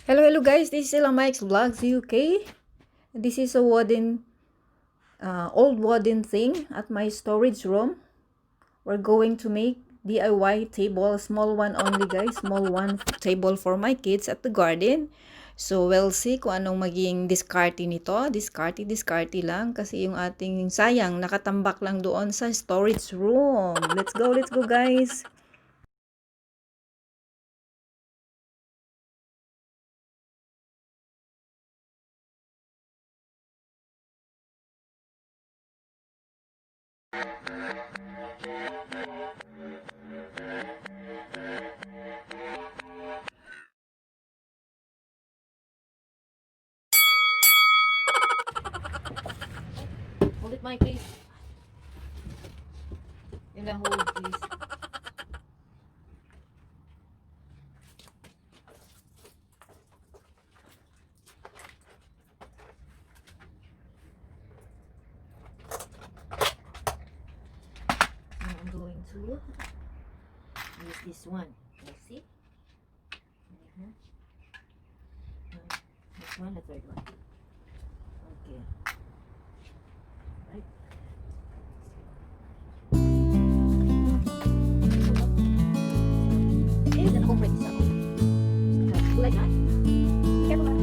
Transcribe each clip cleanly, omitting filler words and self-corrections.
Hello guys, this is Ella Mike's Vlogs UK. This is a old wooden thing at my storage room. We're going to make DIY table, small one only guys, small one table for my kids at the garden. So we'll see kung anong maging discarte nito. Discarte lang kasi yung ating sayang nakatambak lang doon sa storage room. Let's go guys. Hold it, Mike, please. Yun lang, hold, please. Now I'm going to use this one. Let's see. This one, the third one. Okay. Right. Is an open sound. Like that. Be careful.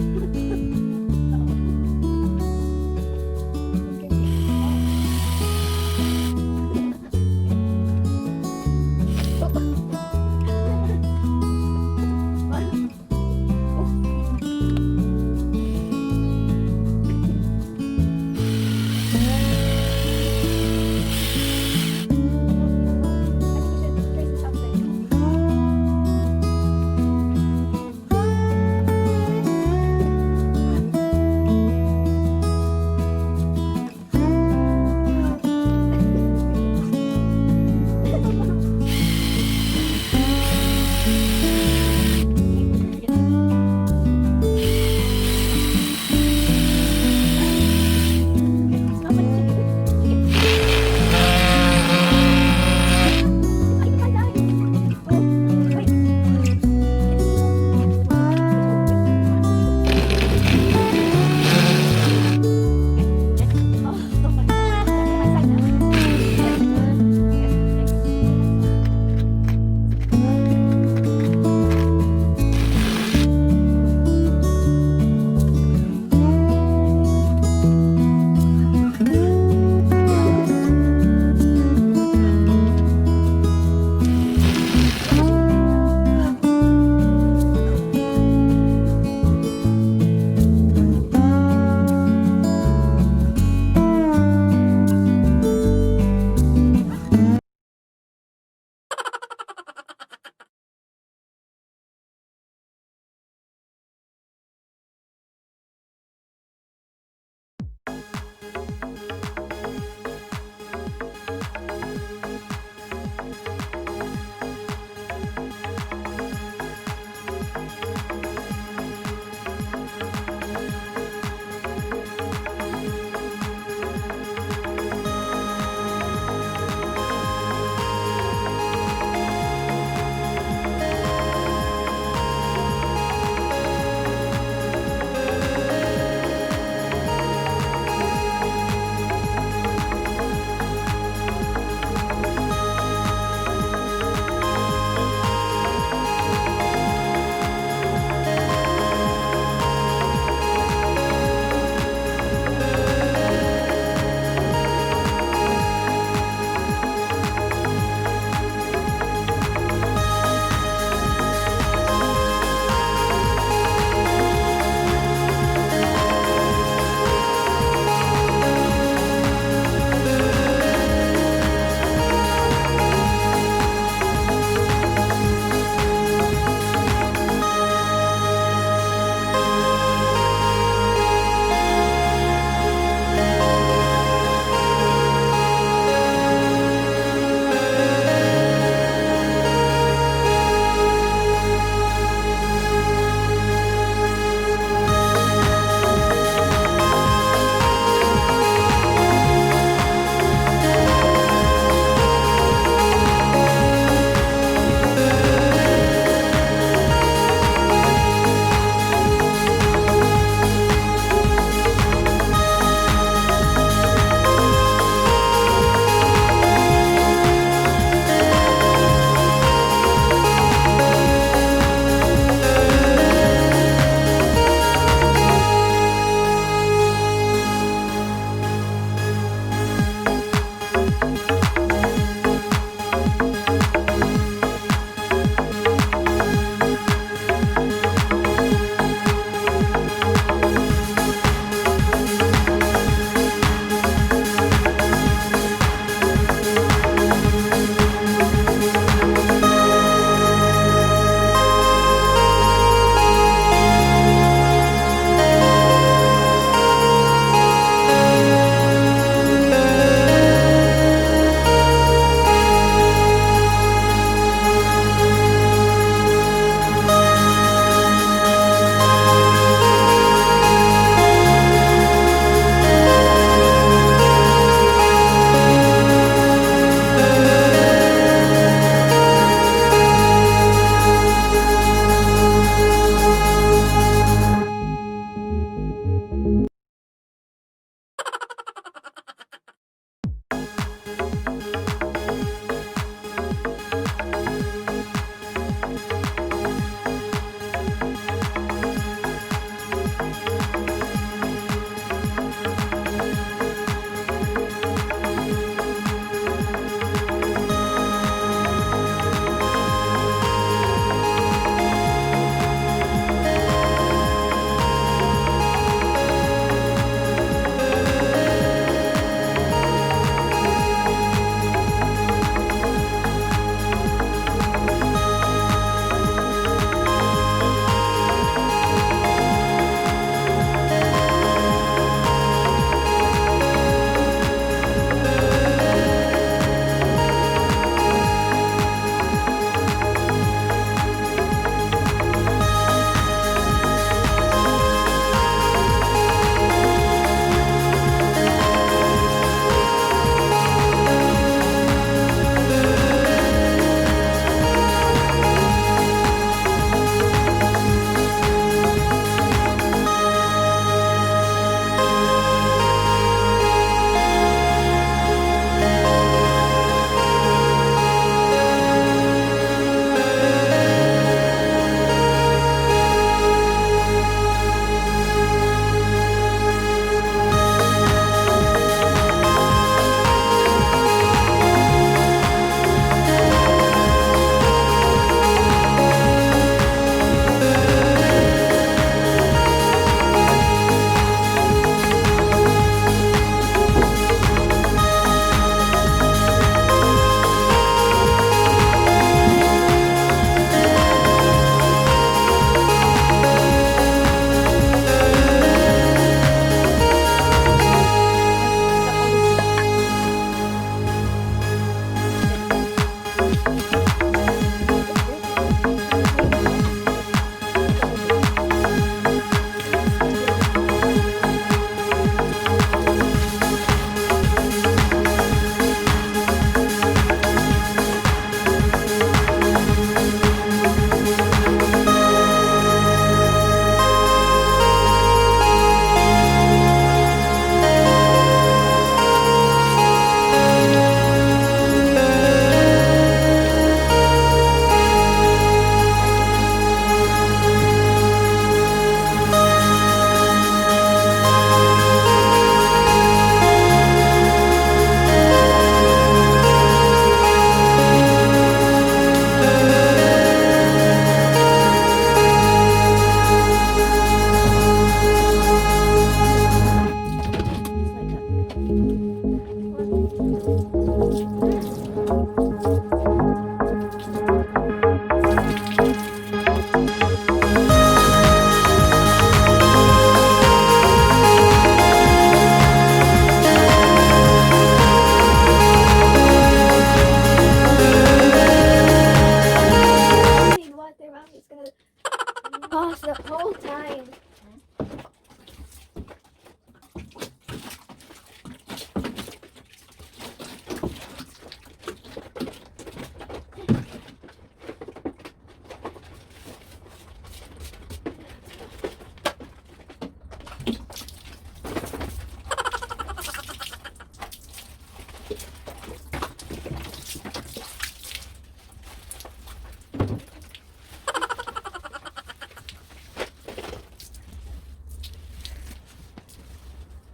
whole time.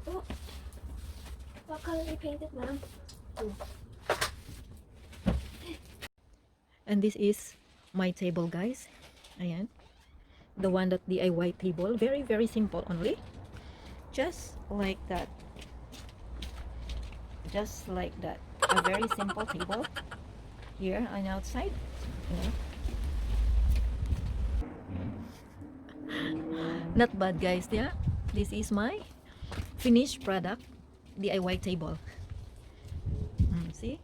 Oh, what color you painted, ma'am? And this is my table, guys. Ayan. The one that DIY table. Very, very simple only. Just like that. Just like that. A very simple table. Here on outside. Yeah. Not bad, guys. Yeah. This is my finished product. DIY table. See?